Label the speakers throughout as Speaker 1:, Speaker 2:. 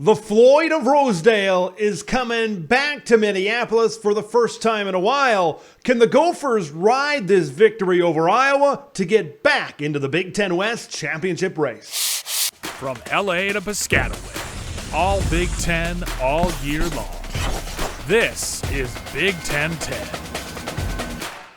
Speaker 1: The Floyd of Rosedale is coming back to Minneapolis for the first time in a while. Can the Gophers ride this victory over Iowa to get back into the Big Ten West championship race?
Speaker 2: From LA to Piscataway, all Big Ten all year long. This is Big Ten 10.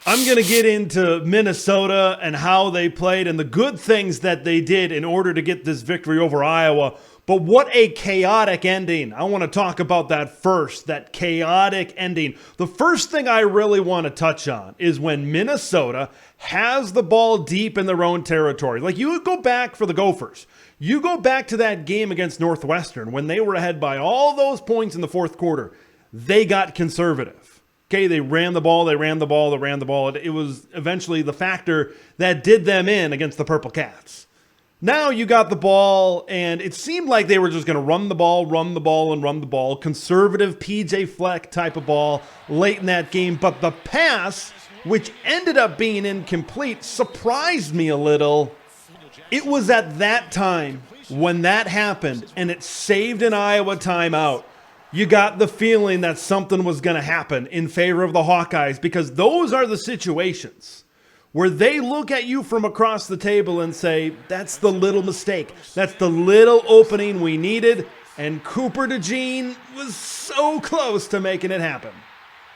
Speaker 1: I'm going to get into Minnesota and how they played and the good things that they did in order to get this victory over Iowa. But what a chaotic ending. I want to talk about that first, that chaotic ending. The first thing I really want to touch on is when Minnesota has the ball deep in their own territory. Like, you go back for the Gophers. You go back to that game against Northwestern when they were ahead by all those points in the fourth quarter. They got conservative. Okay, they ran the ball. It was eventually the factor that did them in against the Purple Cats. Now you got the ball, and it seemed like they were just going to run the ball. Conservative PJ Fleck type of ball late in that game. But the pass, which ended up being incomplete, surprised me a little. It was at that time when that happened, and it saved an Iowa timeout. You got the feeling that something was going to happen in favor of the Hawkeyes, because those are the situations where they look at you from across the table and say, that's the little mistake. That's the little opening we needed. And Cooper DeJean was so close to making it happen.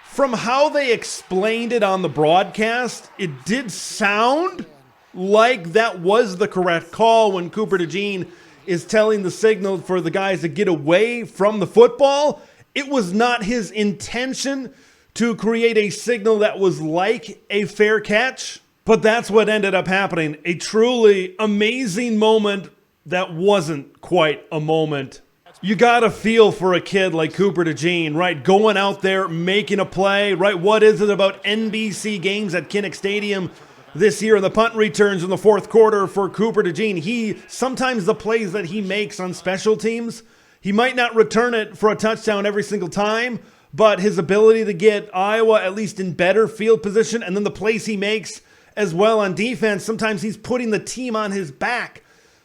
Speaker 1: From how they explained it on the broadcast, it did sound like that was the correct call when Cooper DeJean is telling the signal for the guys to get away from the football. It was not his intention to create a signal that was like a fair catch. But that's what ended up happening. A truly amazing moment that wasn't quite a moment. You got to feel for a kid like Cooper DeJean, right? Going out there, making a play, right? What is it about NBC games at Kinnick Stadium this year and the punt returns in the fourth quarter for Cooper DeJean? Sometimes the plays that he makes on special teams, he might not return it for a touchdown every single time, but his ability to get Iowa at least in better field position, and then the plays he makes as well on defense, sometimes he's putting the team on his back.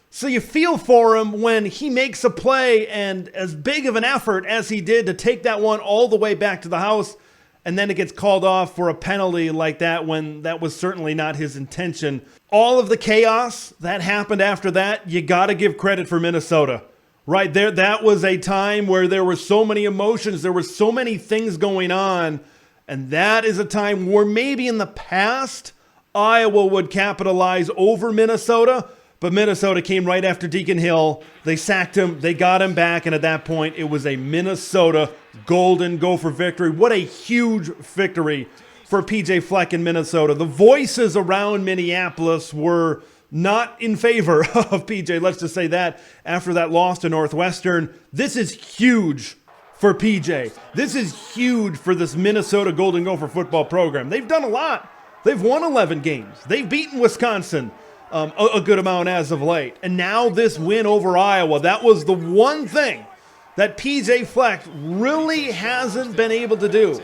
Speaker 1: So you feel for him when he makes a play, and as big of an effort as he did to take that one all the way back to the house, and then it gets called off for a penalty like that when that was certainly not his intention. All of the chaos that happened after that, you got to give credit for Minnesota. Right there, that was a time where there were so many emotions, there were so many things going on, and that is a time where maybe in the past Iowa would capitalize over Minnesota, but Minnesota came right after Deacon Hill. They sacked him, they got him back, and at that point, it was a Minnesota Golden Gopher victory. What a huge victory for PJ Fleck in Minnesota. The voices around Minneapolis were not in favor of PJ, let's just say that, after that loss to Northwestern. This is huge for PJ. This is huge for this Minnesota Golden Gopher football program. They've done a lot. They've won 11 games. They've beaten Wisconsin a good amount as of late. And now this win over Iowa, that was the one thing that PJ Fleck really hasn't been able to do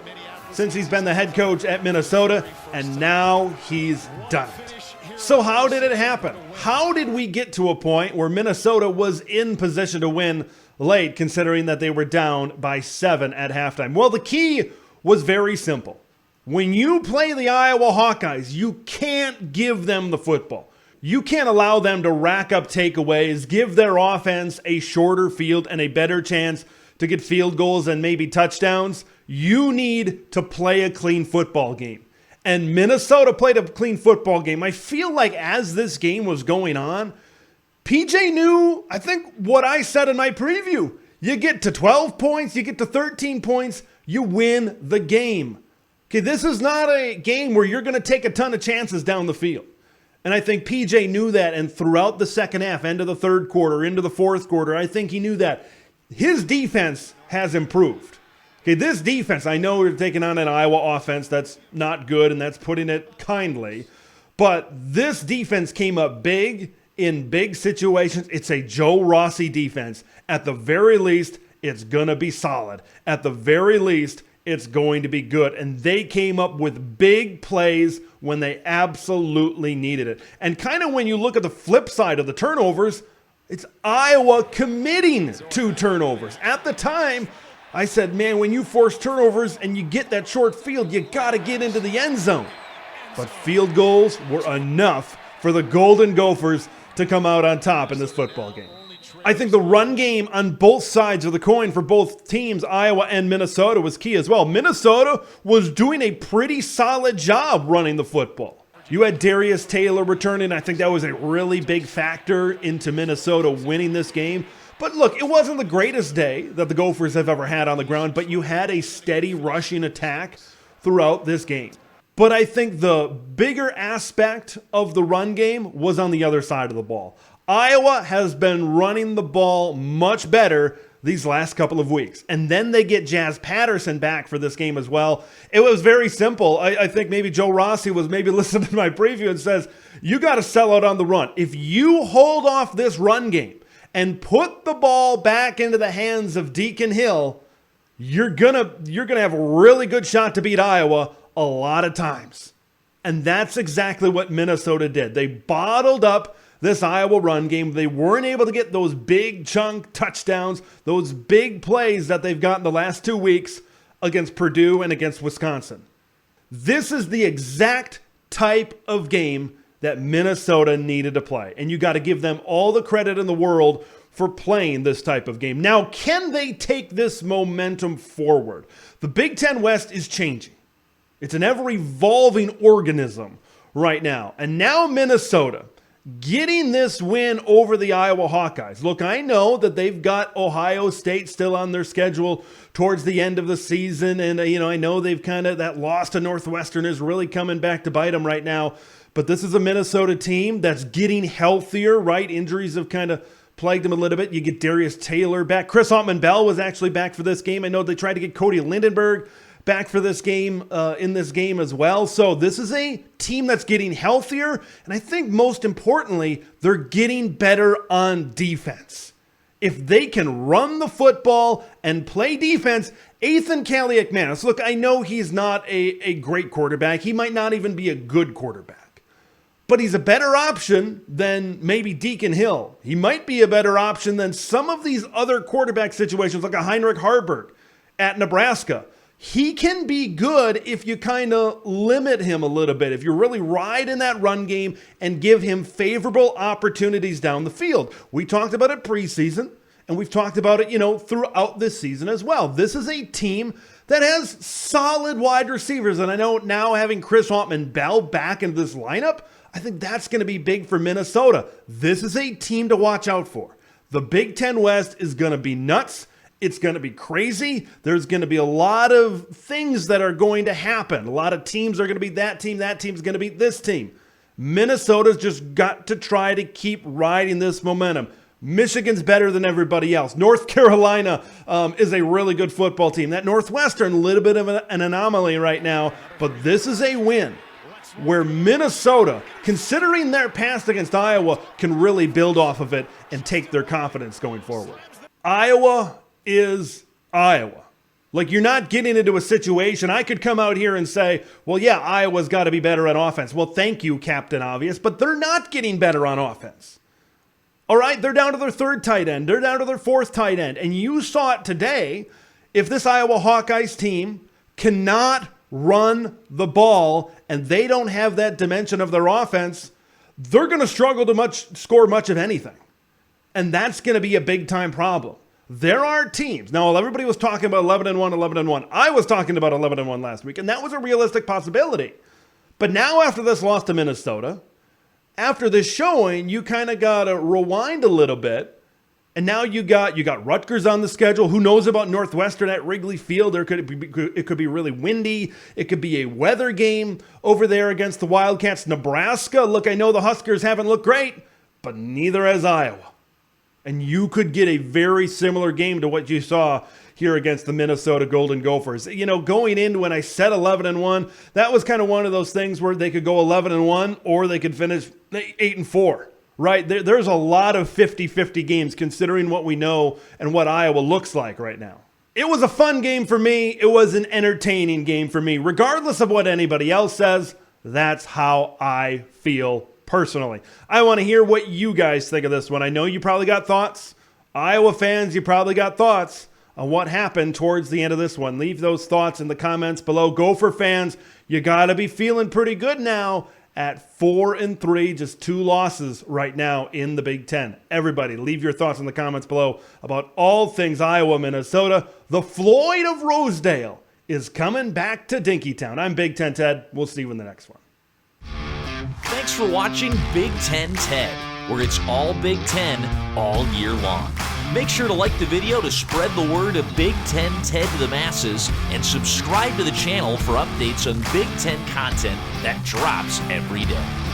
Speaker 1: since he's been the head coach at Minnesota, and now he's done it. So how did it happen? How did we get to a point where Minnesota was in position to win late, considering that they were down by 7 at halftime? Well, the key was very simple. When you play the Iowa Hawkeyes, you can't give them the football. You can't allow them to rack up takeaways, give their offense a shorter field and a better chance to get field goals and maybe touchdowns. You need to play a clean football game. And Minnesota played a clean football game. I feel like as this game was going on, PJ knew, I think, what I said in my preview. You get to 12 points, you get to 13 points, you win the game. Okay, this is not a game where you're going to take a ton of chances down the field. And I think PJ knew that, and throughout the second half, end of the third quarter, into the fourth quarter, I think he knew that. His defense has improved. Okay, this defense, I know we're taking on an Iowa offense that's not good, and that's putting it kindly, but this defense came up big in big situations. It's a Joe Rossi defense. At the very least, it's going to be solid. At the very least, it's going to be good. And they came up with big plays when they absolutely needed it. And kind of when you look at the flip side of the turnovers, It's Iowa committing 2 turnovers. At the time, I said, man, when you force turnovers and you get that short field, you got to get into the end zone. But field goals were enough for the Golden Gophers to come out on top in this football game. I think the run game on both sides of the coin for both teams, Iowa and Minnesota, was key as well. Minnesota was doing a pretty solid job running the football. You had Darius Taylor returning. I think that was a really big factor into Minnesota winning this game. But look, it wasn't the greatest day that the Gophers have ever had on the ground, but you had a steady rushing attack throughout this game. But I think the bigger aspect of the run game was on the other side of the ball. Iowa has been running the ball much better these last couple of weeks. And then they get Jazz Patterson back for this game as well. It was very simple. I think maybe Joe Rossi was maybe listening to my preview and says, you got to sell out on the run. If you hold off this run game and put the ball back into the hands of Deacon Hill, you're gonna have a really good shot to beat Iowa a lot of times. And that's exactly what Minnesota did. They bottled up this Iowa run game. They weren't able to get those big chunk touchdowns, those big plays that they've gotten the last 2 weeks against Purdue and against Wisconsin. This is the exact type of game that Minnesota needed to play. And you got to give them all the credit in the world for playing this type of game. Now, can they take this momentum forward? The Big Ten West is changing. It's an ever-evolving organism right now. And now Minnesota getting this win over the Iowa Hawkeyes. Look, I know that they've got Ohio State still on their schedule towards the end of the season. And, I know they've that loss to Northwestern is really coming back to bite them right now. But this is a Minnesota team that's getting healthier, right? Injuries have plagued them a little bit. You get Darius Taylor back. Chris Altman-Bell was actually back for this game. I know they tried to get Cody Lindenberg back for this game, in this game as well. So this is a team that's getting healthier. And I think most importantly, they're getting better on defense. If they can run the football and play defense, Ethan Kaliakmanis, look, I know he's not a great quarterback. He might not even be a good quarterback. But he's a better option than maybe Deacon Hill. He might be a better option than some of these other quarterback situations like a Heinrich Haarberg at Nebraska. He can be good if you limit him a little bit, if you really ride in that run game and give him favorable opportunities down the field. We talked about it preseason, and we've talked about it, throughout this season as well. This is a team that has solid wide receivers, and I know now having Chris Altman-Bell back in this lineup, I think that's going to be big for Minnesota. This is a team to watch out for. The Big Ten West is going to be nuts. It's going to be crazy. There's going to be a lot of things that are going to happen. A lot of teams are going to beat that team. That team's going to beat this team. Minnesota's just got to try to keep riding this momentum. Michigan's better than everybody else. North Carolina is a really good football team. That Northwestern, a little bit of an anomaly right now. But this is a win where Minnesota, considering their past against Iowa, can really build off of it and take their confidence going forward. Iowa is Iowa. Like, you're not getting into a situation. I could come out here and say, well, yeah, Iowa's got to be better on offense. Well, thank you, Captain Obvious, but they're not getting better on offense. All right, they're down to their 3rd tight end. They're down to their 4th tight end. And you saw it today. If this Iowa Hawkeyes team cannot run the ball and they don't have that dimension of their offense, they're going to struggle to score much of anything. And that's going to be a big-time problem. There are teams. Now, everybody was talking about 11-1, 11-1. I was talking about 11-1 last week, and that was a realistic possibility. But now after this loss to Minnesota, after this showing, you got to rewind a little bit. And now you got Rutgers on the schedule. Who knows about Northwestern at Wrigley Field? It could be really windy. It could be a weather game over there against the Wildcats. Nebraska, look, I know the Huskers haven't looked great, but neither has Iowa. And you could get a very similar game to what you saw here against the Minnesota Golden Gophers. Going in when I said 11-1, that was one of those things where they could go 11-1 or they could finish 8-4, right? There's a lot of 50-50 games considering what we know and what Iowa looks like right now. It was a fun game for me. It was an entertaining game for me. Regardless of what anybody else says, that's how I feel personally. I want to hear what you guys think of this one. I know you probably got thoughts. Iowa fans, you probably got thoughts on what happened towards the end of this one. Leave those thoughts in the comments below. Gopher fans, you got to be feeling pretty good now at 4-3, just 2 losses right now in the Big Ten. Everybody, leave your thoughts in the comments below about all things Iowa, Minnesota. The Floyd of Rosedale is coming back to Dinkytown. I'm Big Ten Ted. We'll see you in the next one.
Speaker 3: Thanks for watching Big Ten Ted, where it's all Big Ten all year long. Make sure to like the video to spread the word of Big Ten Ted to the masses, and subscribe to the channel for updates on Big Ten content that drops every day.